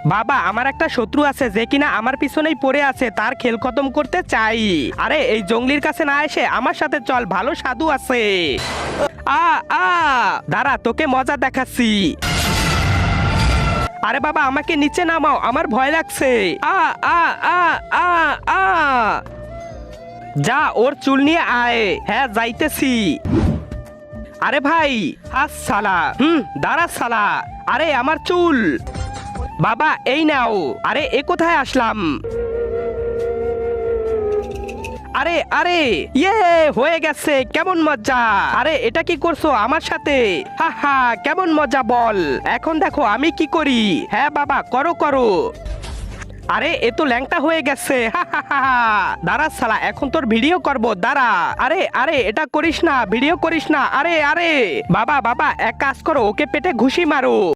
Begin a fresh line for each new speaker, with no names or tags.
বাবা আমার একটা শত্রু আছে যে কিনা আমার পিছনেই পড়ে আছে, তার খেল খতম করতে চাই। আরে এই জঙ্গলির কাছে না এসে আমার সাথে চল, ভালো সাধু আছে। আ আ দাঁড়া, তোকে মজা দেখাচ্ছি। আরে বাবা আমাকে নিচে নামাও, আমার ভয় লাগছে। আ আ আ আ আ যা ওর চুল নিয়ে আয়। হ্যাঁ যাইতেছি। আরে ভাই সালা, দাঁড়া সালা। আরে আমার চুল। বাবা এই নাও। আরে এ কোথায় আসলাম? আরে আরে ইয়ে হয়ে গেছে, কেমন মজা। আরে এটা কি করছো আমার সাথে? হা হা কেমন মজা বল। এখন দেখো আমি কি করি। হ্যাঁ বাবা করো করো। আরে এ তো ল্যাংটা হয়ে গেছে। হা হা হা হা। দাঁড়া শালা, এখন তোর ভিডিও করব, দাঁড়া। আরে আরে এটা করিস না, ভিডিও করিস না। আরে আরে বাবা বাবা এক কাজ করো, ওকে পেটে ঘুষি মারো।